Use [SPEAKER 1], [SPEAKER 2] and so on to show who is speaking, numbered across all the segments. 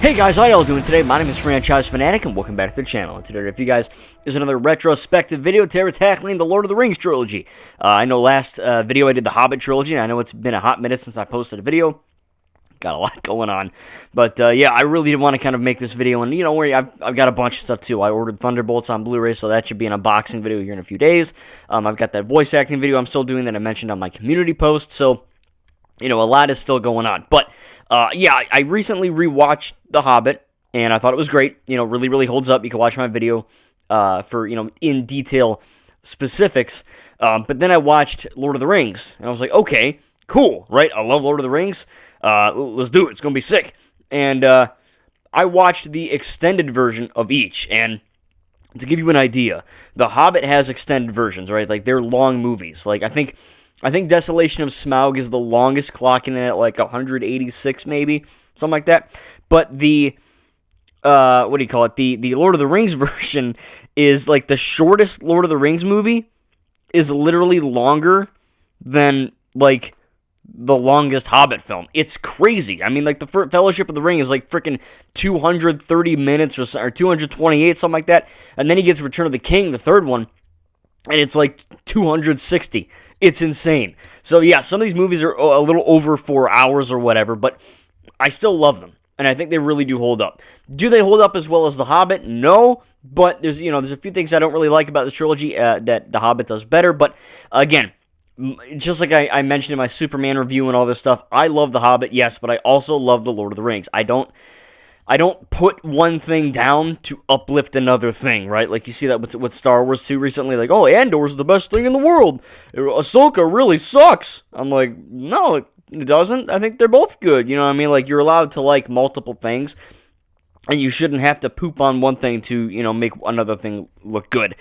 [SPEAKER 1] Hey guys, how y'all doing today? My name is Franchise Fanatic, and welcome back to the channel. And today, for you guys, is another retrospective video tackling the Lord of the Rings trilogy. I know last video I did the Hobbit trilogy, and I know it's been a hot minute since I posted a video. Got a lot going on, but yeah, I really did want to kind of make this video, and you know, I've got a bunch of stuff too. I ordered Thunderbolts on Blu-ray, so that should be an unboxing video here in a few days. I've got that voice acting video I'm still doing that I mentioned on my community post, so you know, a lot is still going on. But, yeah, I recently rewatched The Hobbit, and I thought it was great. You know, really holds up. You can watch my video for, you know, in detail specifics. But then I watched Lord of the Rings, and I was like, okay, cool, right? I love Lord of the Rings. Let's do it. It's going to be sick. And I watched the extended version of each, and to give you an idea, The Hobbit has extended versions, right? Like, they're long movies. Like, I think Desolation of Smaug is the longest, clocking in at like 186 maybe, something like that. But the, what do you call it? The Lord of the Rings version is like the shortest Lord of the Rings movie is literally longer than like the longest Hobbit film. It's crazy. I mean, like the Fellowship of the Ring is like freaking 230 minutes or 228, something like that. And then he gets Return of the King, the third one, and it's like 260. It's insane. So yeah, some of these movies are a little over 4 hours or whatever, but I still love them, and I think they really do hold up. Do they hold up as well as The Hobbit? No, but there's a few things I don't really like about this trilogy that The Hobbit does better. But again, just like I mentioned in my Superman review and all this stuff, I love The Hobbit, yes, but I also love The Lord of the Rings. I don't put one thing down to uplift another thing, right? Like, you see that with Star Wars 2 recently, like, oh, Andor's the best thing in the world. Ahsoka really sucks. I'm like, no, it doesn't. I think they're both good, you know what I mean? Like, you're allowed to like multiple things, and you shouldn't have to poop on one thing to, you know, make another thing look good.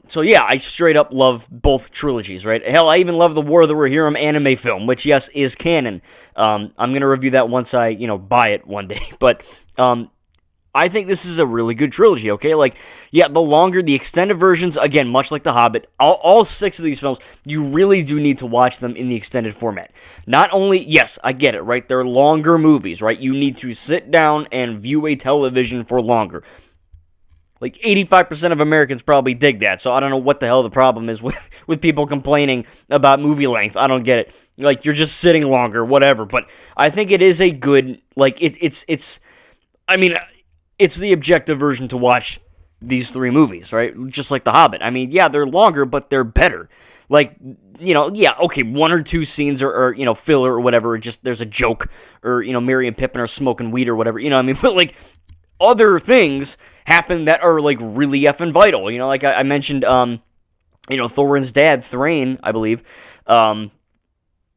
[SPEAKER 1] So yeah, I straight up love both trilogies, right? Hell, I even love the War of the Rohirrim anime film, which, yes, is canon. I'm going to review that once I, you know, buy it one day. But I think this is a really good trilogy, okay? Like, yeah, the longer, the extended versions, again, much like The Hobbit, all 6 of these films, you really do need to watch them in the extended format. Not only, yes, I get it, right? They're longer movies, right? You need to sit down and view a television for longer. Like, 85% of Americans probably dig that, so I don't know what the hell the problem is with people complaining about movie length. I don't get it. Like, you're just sitting longer, whatever. But I think it is a good, like, it's I mean, it's the objective version to watch these 3 movies, right? Just like The Hobbit. I mean, yeah, they're longer, but they're better. Like, you know, yeah, okay, 1 or 2 scenes are you know, filler or whatever, or just there's a joke, or, you know, Merry and Pippin are smoking weed or whatever, you know what I mean? But, like, other things happen that are, like, really effing vital. You know, like I mentioned, you know, Thorin's dad, Thrain, I believe,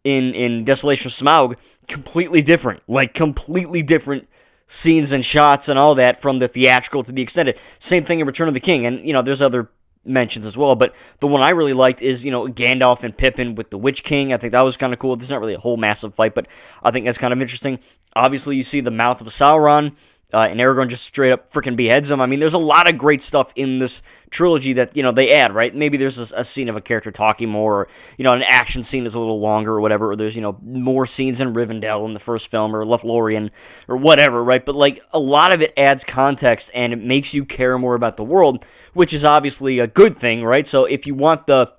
[SPEAKER 1] in Desolation of Smaug, completely different scenes and shots and all that from the theatrical to the extended. Same thing in Return of the King, and, you know, there's other mentions as well, but the one I really liked is, you know, Gandalf and Pippin with the Witch King. I think that was kind of cool. There's not really a whole massive fight, but I think that's kind of interesting. Obviously, you see the mouth of Sauron, and Aragorn just straight up freaking beheads him. I mean, there's a lot of great stuff in this trilogy that, you know, they add, right? Maybe there's a scene of a character talking more, or, you know, an action scene is a little longer or whatever, or there's, you know, more scenes in Rivendell in the first film, or Lothlorien, or whatever, right? But, like, a lot of it adds context, and it makes you care more about the world, which is obviously a good thing, right? So if you want the,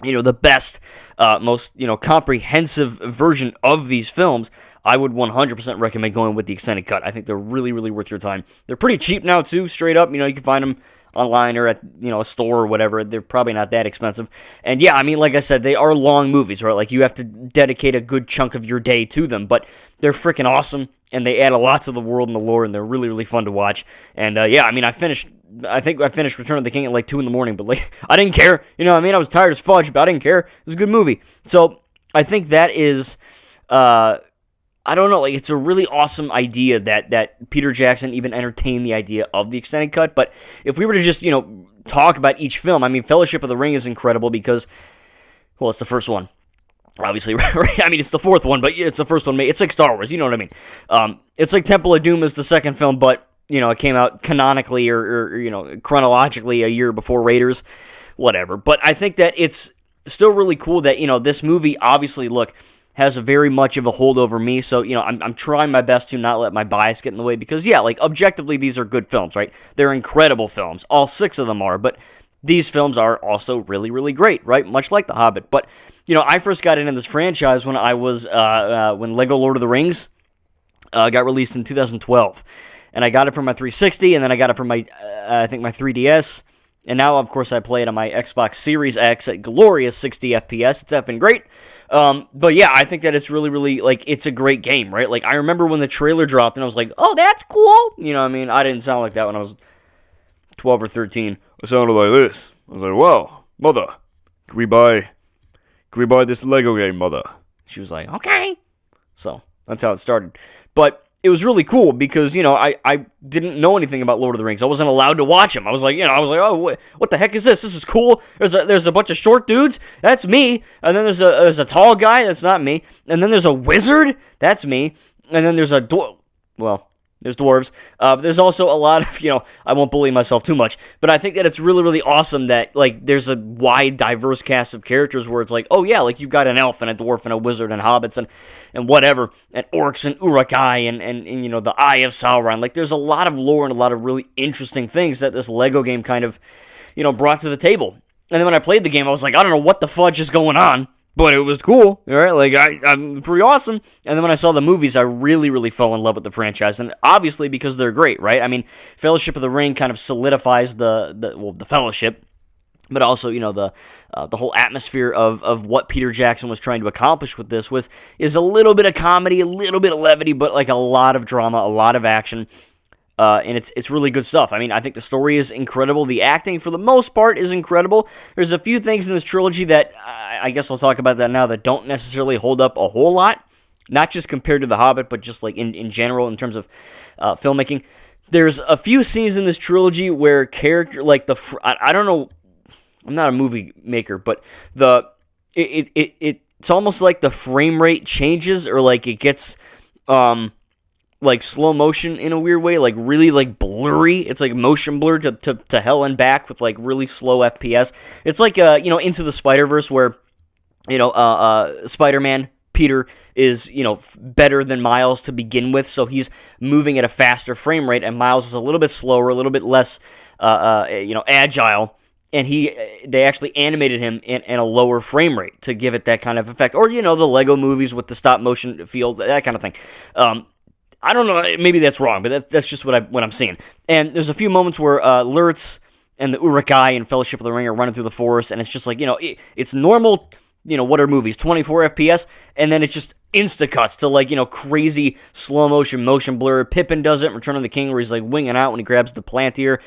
[SPEAKER 1] you know, the best, most, you know, comprehensive version of these films, I would 100% recommend going with the extended cut. I think they're really worth your time. They're pretty cheap now, too, straight up. You know, you can find them online or at, you know, a store or whatever. They're probably not that expensive. And yeah, I mean, like I said, they are long movies, right? Like, you have to dedicate a good chunk of your day to them, but they're freaking awesome, and they add a lot to the world and the lore, and they're really fun to watch. And yeah, I mean, I think I finished Return of the King at like 2 in the morning, but like, I didn't care. You know what I mean? I was tired as fudge, but I didn't care. It was a good movie. So I think that is, I don't know, like, it's a really awesome idea that Peter Jackson even entertained the idea of the extended cut. But if we were to just, you know, talk about each film, I mean, Fellowship of the Ring is incredible because, well, it's the first one. Obviously, right? I mean, it's the 4th one, but it's the first one. It's like Star Wars, you know what I mean? It's like Temple of Doom is the second film, but, you know, it came out canonically or you know, chronologically a year before Raiders, whatever. But I think that it's still really cool that, you know, this movie, obviously, look, has a very much of a hold over me. So, I'm trying my best to not let my bias get in the way because, yeah, like, objectively, these are good films, right? They're incredible films. All 6 of them are, but these films are also really, really great, right? Much like The Hobbit. But, I first got into this franchise when I was, when Lego Lord of the Rings got released in 2012. And I got it for my 360, and then I got it for my, I think my 3DS. And now, of course, I play it on my Xbox Series X at glorious 60 FPS. It's effing great. But yeah, I think that it's really, really, like, it's a great game, right? Like, I remember when the trailer dropped, and I was like, oh, that's cool. I didn't sound like that when I was 12 or 13. I sounded like this. I was like, wow, mother, can we buy this Lego game, mother? She was like, okay. So, that's how it started. But it was really cool because, I didn't know anything about Lord of the Rings. I wasn't allowed to watch them. I was like, oh, what the heck is this? This is cool. There's a bunch of short dudes. That's me. And then there's a tall guy. That's not me. And then there's a wizard. That's me. And then there's there's dwarves. But there's also a lot of, I won't bully myself too much, but I think that it's really, really awesome that, like, there's a wide, diverse cast of characters where it's like, oh, yeah, like, you've got an elf and a dwarf and a wizard and hobbits and whatever, and orcs and Uruk-hai and the Eye of Sauron. Like, there's a lot of lore and a lot of really interesting things that this Lego game kind of, brought to the table. And then when I played the game, I was like, I don't know what the fudge is going on. But it was cool, all right? Like, I'm pretty awesome. And then when I saw the movies, I really, really fell in love with the franchise. And obviously because they're great, right? I mean, Fellowship of the Ring kind of solidifies the Fellowship, but also, the whole atmosphere of what Peter Jackson was trying to accomplish with this is a little bit of comedy, a little bit of levity, but like a lot of drama, a lot of action. And it's really good stuff. I mean, I think the story is incredible. The acting, for the most part, is incredible. There's a few things in this trilogy that, I guess I'll talk about that now, that don't necessarily hold up a whole lot. Not just compared to The Hobbit, but just like in general, in terms of filmmaking. There's a few scenes in this trilogy where character, like I don't know, I'm not a movie maker, but it's almost like the frame rate changes, or like it gets, like slow motion in a weird way, like really like blurry. It's like motion blur to hell and back with like really slow FPS. It's like Into the Spider-Verse where Spider-Man Peter is better than Miles to begin with, so he's moving at a faster frame rate, and Miles is a little bit slower, a little bit less agile. And they actually animated him in a lower frame rate to give it that kind of effect. Or the Lego movies with the stop motion feel, that kind of thing. I don't know, maybe that's wrong, but that's just what I'm seeing. And there's a few moments where Lurtz and the Uruk-hai and Fellowship of the Ring are running through the forest, and it's just like, it's normal, what are movies, 24 FPS, and then it's just insta-cuts to, like, crazy motion blur. Pippin does it in Return of the King, where he's, like, winging out when he grabs the Palantir.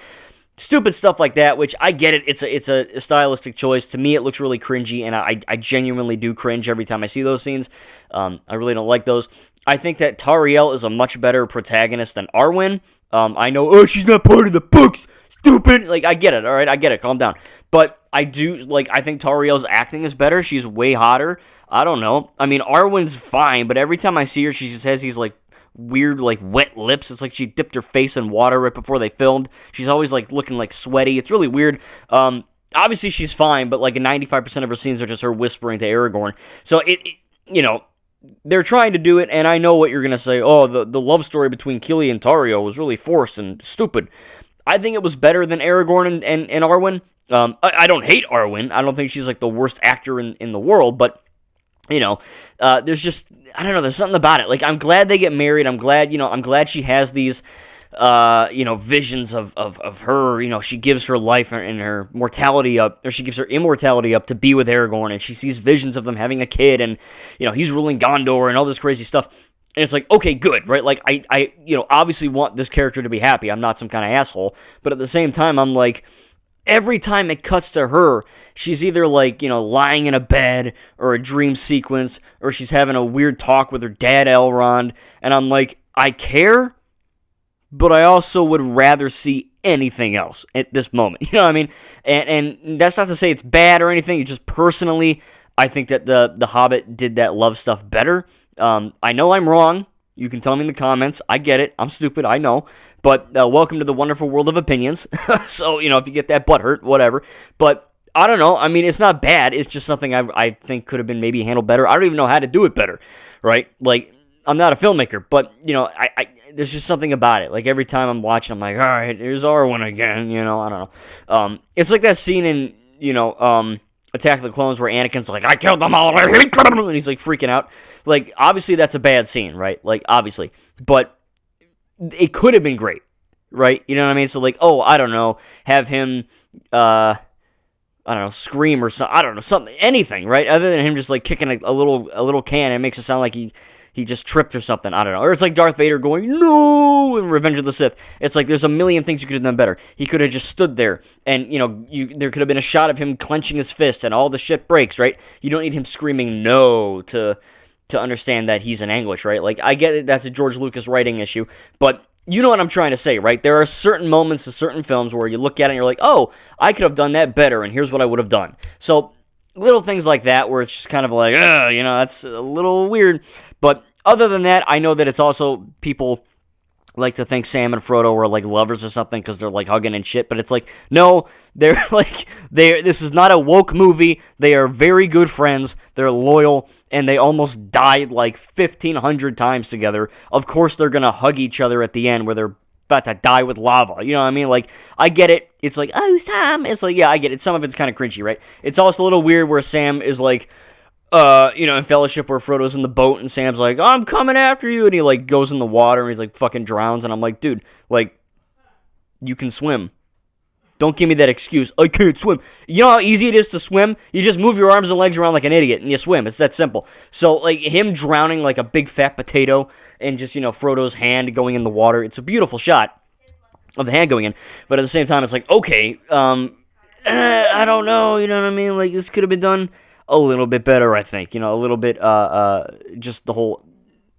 [SPEAKER 1] Stupid stuff like that, which I get it. It's a stylistic choice. To me, it looks really cringy, and I genuinely do cringe every time I see those scenes. I really don't like those. I think that Tariel is a much better protagonist than Arwen. I know, she's not part of the books, stupid. Like, I get it, all right? I get it, calm down. But I think Tariel's acting is better. She's way hotter. I don't know. I mean, Arwen's fine, but every time I see her, she just has these, like, weird, like, wet lips. It's like she dipped her face in water right before they filmed. She's always, like, looking, like, sweaty. It's really weird. Obviously, she's fine, but, like, 95% of her scenes are just her whispering to Aragorn. So, they're trying to do it, and I know what you're going to say. Oh, the love story between Kili and Tario was really forced and stupid. I think it was better than Aragorn and Arwen. I don't hate Arwen. I don't think she's, like, the worst actor in the world, but there's just, I don't know, there's something about it. Like, I'm glad they get married. I'm glad she has these, visions of her. She gives her life and her mortality up, or she gives her immortality up to be with Aragorn, and she sees visions of them having a kid, and, he's ruling Gondor and all this crazy stuff. And it's like, okay, good, right? Like, I obviously want this character to be happy. I'm not some kind of asshole. But at the same time, I'm like, every time it cuts to her, she's either, like, lying in a bed, or a dream sequence, or she's having a weird talk with her dad, Elrond, and I'm like, I care, but I also would rather see anything else at this moment. You know what I mean? And that's not to say it's bad or anything. It's just personally, I think that the Hobbit did that love stuff better. I know I'm wrong. You can tell me in the comments. I get it. I'm stupid. I know. But welcome to the wonderful world of opinions. So, if you get that butt hurt, whatever. But I don't know. I mean, it's not bad. It's just something I think could have been maybe handled better. I don't even know how to do it better, right? Like, I'm not a filmmaker, but, you know, there's just something about it. Like, every time I'm watching, I'm like, all right, here's R1 again, you know, I don't know. It's like that scene in, you know, Attack of the Clones where Anakin's like, I killed them all, and he's, like, freaking out. Like, obviously, that's a bad scene, right? Like, obviously. But it could have been great, right? You know what I mean? So, like, oh, I don't know, have him, I don't know, scream or something, I don't know, something, anything, right? Other than him just, like, kicking a little can, it makes it sound like he just tripped or something, I don't know. Or it's like Darth Vader going, no, in Revenge of the Sith. It's like there's a million things you could have done better. He could have just stood there, and, you know, there could have been a shot of him clenching his fist, and all the shit breaks, right? You don't need him screaming no to understand that he's in anguish, right? Like, I get it, that's a George Lucas writing issue, but you know what I'm trying to say, right? There are certain moments in certain films where you look at it and you're like, oh, I could have done that better, and here's what I would have done. So, little things like that where it's just kind of like, you know, that's a little weird. But other than that, I know that it's also people like to think Sam and Frodo were like lovers or something because they're like hugging and shit, but it's like, no, they're like, this is not a woke movie. They are very good friends. They're loyal, and they almost died like 1,500 times together. Of course, they're gonna hug each other at the end where they're about to die with lava. You know what I mean? Like, I get it. It's like, oh, Sam. It's like, yeah, I get it. Some of it's kind of cringy, right? It's also a little weird where Sam is like, you know, in Fellowship where Frodo's in the boat and Sam's like, I'm coming after you, and he, like, goes in the water and he's, like, fucking drowns, and I'm like, dude, like, you can swim. Don't give me that excuse, I can't swim. You know how easy it is to swim? You just move your arms and legs around like an idiot, and you swim. It's that simple. So, like, him drowning like a big fat potato, and just, you know, Frodo's hand going in the water, it's a beautiful shot of the hand going in, but at the same time, it's like, okay, I don't know, you know what I mean? Like, this could have been done a little bit better, I think. You know, a little bit, just the whole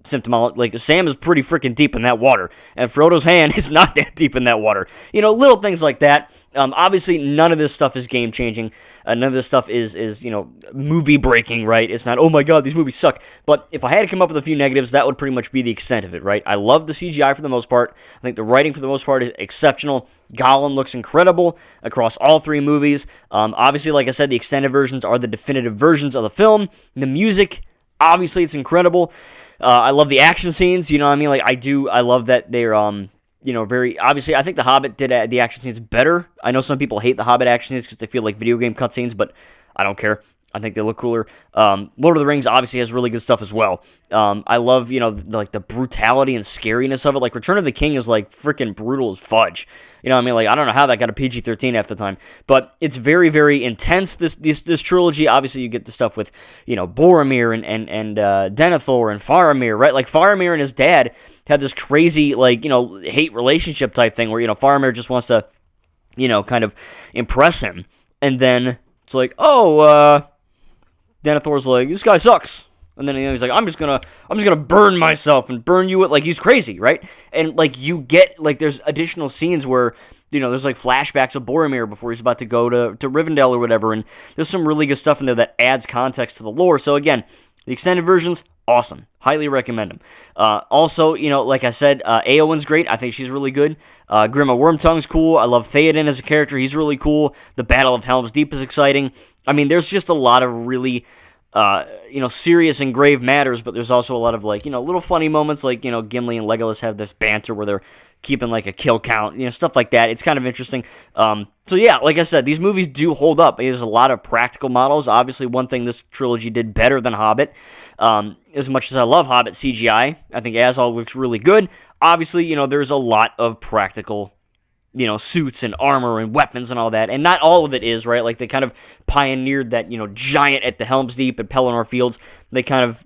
[SPEAKER 1] symptomology. Like, Sam is pretty freaking deep in that water, and Frodo's hand is not that deep in that water. You know, little things like that. Obviously, none of this stuff is game-changing. None of this stuff is, you know, movie-breaking, right? It's not, oh my god, these movies suck. But if I had to come up with a few negatives, that would pretty much be the extent of it, right? I love the CGI for the most part. I think the writing for the most part is exceptional. Gollum looks incredible across all three movies. Obviously, like I said, the extended versions are the definitive versions of the film. The music, obviously, it's incredible. I love the action scenes, you know what I mean? Like, I love that they're, you know, very, obviously, I think The Hobbit did the action scenes better. I know some people hate The Hobbit action scenes because they feel like video game cutscenes, but I don't care. I think they look cooler. Lord of the Rings obviously has really good stuff as well. I love, you know, the brutality and scariness of it. Like, Return of the King is, like, freaking brutal as fudge. You know what I mean? Like, I don't know how that got a PG-13 half the time. But it's very, very intense, this trilogy. Obviously, you get the stuff with, you know, Boromir and Denethor and Faramir, right? Like, Faramir and his dad had this crazy, like, you know, hate relationship type thing where, you know, Faramir just wants to, you know, kind of impress him. And then it's like, oh, Denethor's like, this guy sucks. And then, you know, he's like, I'm just gonna burn myself and burn you. Like, he's crazy, right? And, like, you get, like, there's additional scenes where, you know, there's, like, flashbacks of Boromir before he's about to go to Rivendell or whatever. And there's some really good stuff in there that adds context to the lore. So, again, the extended versions, awesome. Highly recommend them. Also, you know, like I said, Eowyn's great. I think she's really good. Grima Wormtongue's cool. I love Theoden as a character. He's really cool. The Battle of Helm's Deep is exciting. I mean, there's just a lot of really, you know, serious and grave matters, but there's also a lot of, like, you know, little funny moments, like, you know, Gimli and Legolas have this banter where they're keeping, like, a kill count, you know, stuff like that. It's kind of interesting. So, yeah, like I said, these movies do hold up. There's a lot of practical models. Obviously, one thing this trilogy did better than Hobbit, as much as I love Hobbit CGI, I think Azog looks really good. Obviously, you know, there's a lot of practical, you know, suits and armor and weapons and all that, and not all of it is, right? Like, they kind of pioneered that, you know, giant at the Helm's Deep and Pelennor Fields. They kind of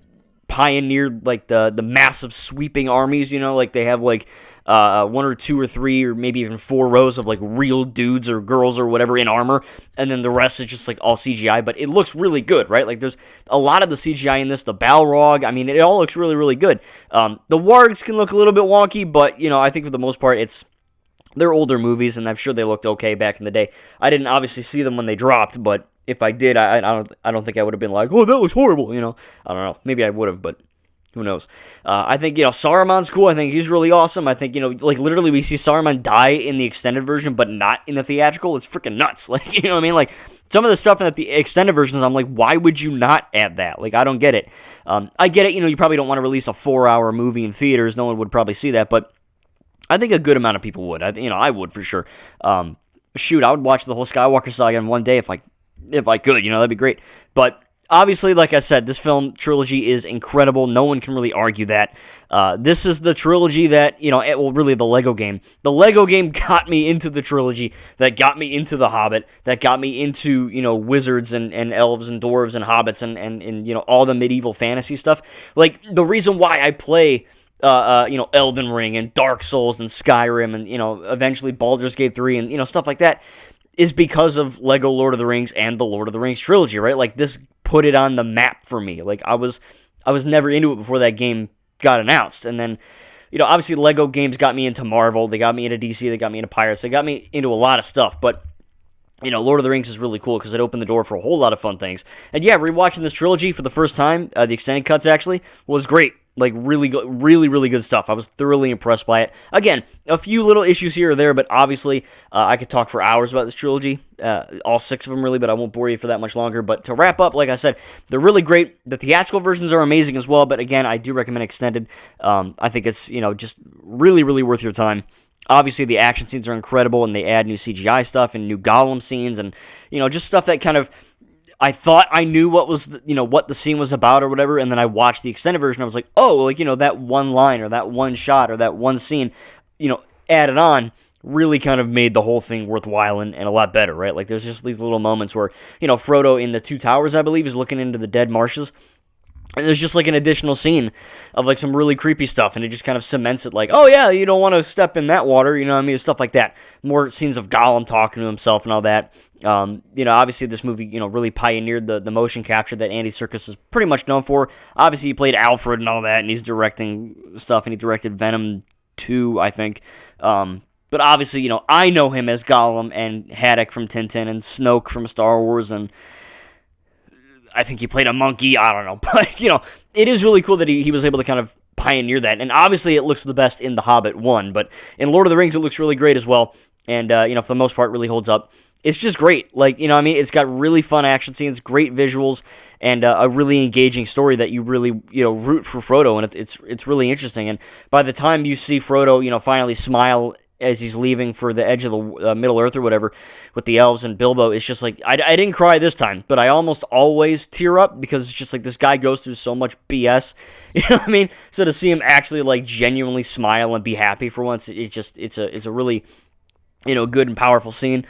[SPEAKER 1] pioneered, like, the massive sweeping armies, you know, like, they have, like, one or two or three or maybe even four rows of, like, real dudes or girls or whatever in armor, and then the rest is just, like, all CGI, but it looks really good, right? Like, there's a lot of the CGI in this, the Balrog, I mean, it all looks really, really good. The wargs can look a little bit wonky, but, you know, I think for the most part, they're older movies, and I'm sure they looked okay back in the day. I didn't obviously see them when they dropped, but if I did, I don't think I would have been like, oh, that looks horrible, you know? I don't know. Maybe I would have, but who knows? I think, you know, Saruman's cool. I think he's really awesome. I think, you know, like, literally we see Saruman die in the extended version, but not in the theatrical. It's freaking nuts. Like, you know what I mean? Like, Some of the stuff in the extended versions, I'm like, why would you not add that? Like, I don't get it. I get it, you probably don't want to release a 4-hour movie in theaters. No one would probably see that, but I think a good amount of people would. I would for sure. Shoot, I would watch the whole Skywalker saga in one day if I could. That'd be great. But obviously, like I said, this film trilogy is incredible. No one can really argue that. This is the trilogy that, really the Lego game. The Lego game got me into the trilogy, that got me into The Hobbit, that got me into, wizards and elves and dwarves and hobbits and all the medieval fantasy stuff. Like, the reason why I play Elden Ring and Dark Souls and Skyrim and, eventually Baldur's Gate 3 and, stuff like that is because of Lego Lord of the Rings and the Lord of the Rings trilogy, right? Like, this put it on the map for me. Like, I was never into it before that game got announced. And then, obviously Lego games got me into Marvel, they got me into DC, they got me into Pirates, they got me into a lot of stuff, but Lord of the Rings is really cool because it opened the door for a whole lot of fun things. And yeah, rewatching this trilogy for the first time, the extended cuts actually, was great. Like, really good, really good stuff. I was thoroughly impressed by it. Again, a few little issues here or there, but obviously, I could talk for hours about this trilogy. All 6 of them, really, but I won't bore you for that much longer. But to wrap up, like I said, they're really great. The theatrical versions are amazing as well, but again, I do recommend extended. I think it's, just really worth your time. Obviously, the action scenes are incredible, and they add new CGI stuff and new Gollum scenes, and, just stuff that kind of, I thought I knew what was, what the scene was about or whatever, and then I watched the extended version, I was like, oh, like, that one line or that one shot or that one scene, added on, really kind of made the whole thing worthwhile and a lot better, right? Like, there's just these little moments where, Frodo in the Two Towers, I believe, is looking into the dead marshes, and there's just, like, an additional scene of, like, some really creepy stuff, and it just kind of cements it, like, oh, yeah, you don't want to step in that water, stuff like that. More scenes of Gollum talking to himself and all that. Obviously, this movie, really pioneered the motion capture that Andy Serkis is pretty much known for. Obviously, he played Alfred and all that, and he's directing stuff, and he directed Venom 2, I think. But obviously, I know him as Gollum and Haddock from Tintin and Snoke from Star Wars, and I think he played a monkey, I don't know, but, it is really cool that he was able to kind of pioneer that, and obviously it looks the best in The Hobbit 1, but in Lord of the Rings it looks really great as well, and, for the most part, really holds up. It's just great, like, it's got really fun action scenes, great visuals, and a really engaging story that you really, root for Frodo, and it's really interesting, and by the time you see Frodo, finally smile as he's leaving for the edge of the Middle Earth or whatever with the elves and Bilbo, it's just like, I didn't cry this time, but I almost always tear up because it's just like this guy goes through so much BS, So to see him actually like genuinely smile and be happy for once, it's a really, good and powerful scene.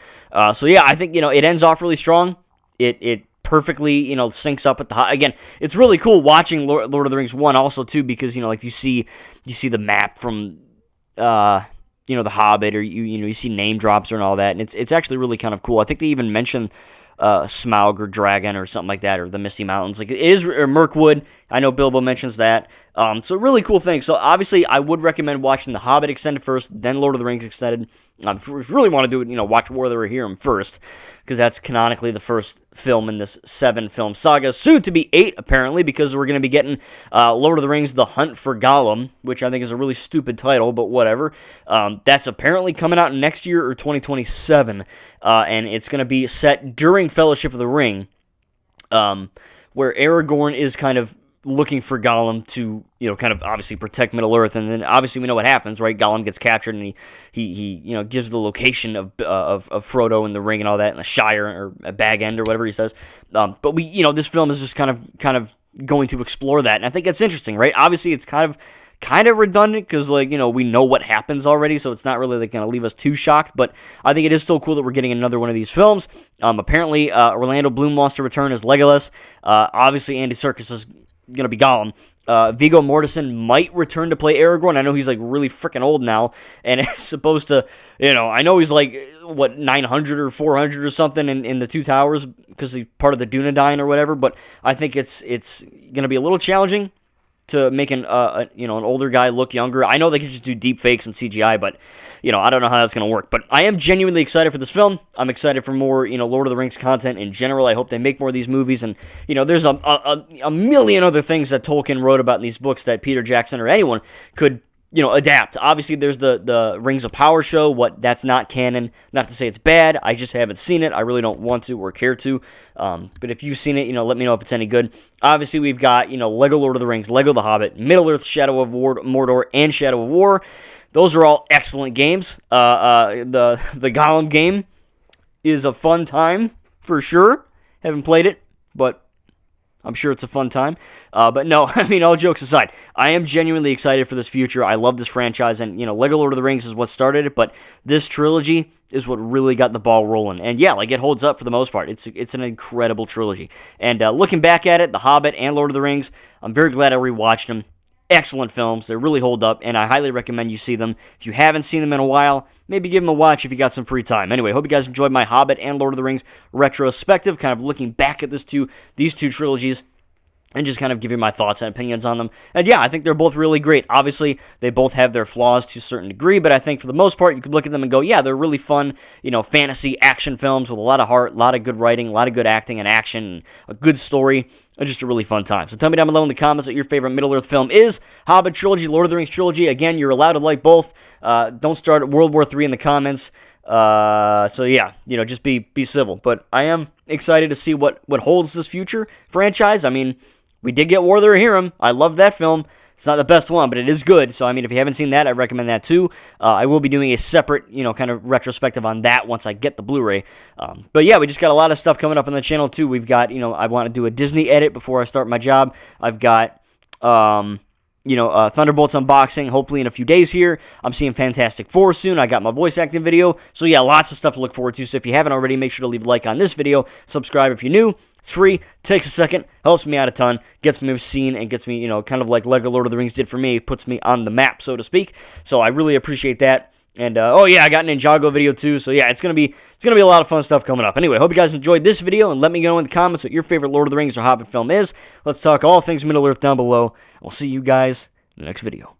[SPEAKER 1] So yeah, I think, it ends off really strong. It perfectly, syncs up at again, it's really cool watching Lord of the Rings 1 also too, because, like you see the map from, The Hobbit, or you see name drops and all that, and it's actually really kind of cool. I think they even mention Smaug or Dragon or something like that, or the Misty Mountains. Like, it is Mirkwood. I know Bilbo mentions that. So really cool thing. So obviously, I would recommend watching The Hobbit extended first, then Lord of the Rings extended. If you really want to do it, watch War of the Rohirrim first, because that's canonically the first film in this 7-film saga, soon to be 8 apparently, because we're going to be getting Lord of the Rings: The Hunt for Gollum, which I think is a really stupid title, but whatever. That's apparently coming out next year or 2027, and it's going to be set during Fellowship of the Ring, where Aragorn is kind of looking for Gollum to, kind of obviously protect Middle-earth, and then obviously we know what happens, right? Gollum gets captured, and he gives the location of Frodo and the ring and all that, in the Shire, or Bag End, or whatever he says. But we, this film is just kind of going to explore that, and I think that's interesting, right? Obviously, it's kind of redundant, because, like, we know what happens already, so it's not really, like, going to leave us too shocked, but I think it is still cool that we're getting another one of these films. Apparently, Orlando Bloom wants to return as Legolas. Obviously, Andy Serkis is going to be Gollum. Viggo Mortensen might return to play Aragorn. I know he's, like, really freaking old now, and it's supposed to, I know he's, like, 900 or 400 or something in the Two Towers, because he's part of the Dunedain or whatever, but I think it's going to be a little challenging to make an older guy look younger. I know they can just do deep fakes and CGI, but, I don't know how that's going to work. But I am genuinely excited for this film. I'm excited for more, Lord of the Rings content in general. I hope they make more of these movies. And, there's a million other things that Tolkien wrote about in these books that Peter Jackson or anyone could adapt. Obviously, there's the Rings of Power show. That's not canon. Not to say it's bad. I just haven't seen it. I really don't want to or care to. But if you've seen it, let me know if it's any good. Obviously, we've got, Lego Lord of the Rings, Lego The Hobbit, Middle-earth, Shadow of Mordor, and Shadow of War. Those are all excellent games. The Gollum game is a fun time, for sure. Haven't played it, but I'm sure it's a fun time. But no, I mean, all jokes aside, I am genuinely excited for this future. I love this franchise, and, Lego Lord of the Rings is what started it, but this trilogy is what really got the ball rolling. And yeah, like, it holds up for the most part. It's an incredible trilogy. And looking back at it, The Hobbit and Lord of the Rings, I'm very glad I rewatched them. Excellent films. They really hold up, and I highly recommend you see them. If you haven't seen them in a while, maybe give them a watch if you got some free time. Anyway, hope you guys enjoyed my Hobbit and Lord of the Rings retrospective, kind of looking back at these two trilogies, and just kind of giving my thoughts and opinions on them. And yeah, I think they're both really great. Obviously, they both have their flaws to a certain degree, but I think for the most part, you could look at them and go, yeah, they're really fun, fantasy action films with a lot of heart, a lot of good writing, a lot of good acting and action, and a good story. Just a really fun time. So tell me down below in the comments what your favorite Middle-earth film is. Hobbit trilogy, Lord of the Rings trilogy. Again, you're allowed to like both. Don't start at World War III in the comments. So yeah, just be civil. But I am excited to see what holds this future franchise. I mean, we did get War of the Rohirrim. I love that film. It's not the best one, but it is good. So, I mean, if you haven't seen that, I recommend that too. I will be doing a separate, kind of retrospective on that once I get the Blu-ray. But yeah, we just got a lot of stuff coming up on the channel too. We've got, I want to do a Disney edit before I start my job. I've got, Thunderbolts unboxing, hopefully in a few days here. I'm seeing Fantastic Four soon. I got my voice acting video. So yeah, lots of stuff to look forward to. So if you haven't already, make sure to leave a like on this video. Subscribe if you're new. It's free, takes a second, helps me out a ton, gets me seen, and gets me, kind of like Lego Lord of the Rings did for me, puts me on the map, so to speak. So I really appreciate that. And, oh yeah, I got an Ninjago video too, so yeah, it's gonna be a lot of fun stuff coming up. Anyway, hope you guys enjoyed this video, and let me know in the comments what your favorite Lord of the Rings or Hobbit film is. Let's talk all things Middle-earth down below. I'll see you guys in the next video.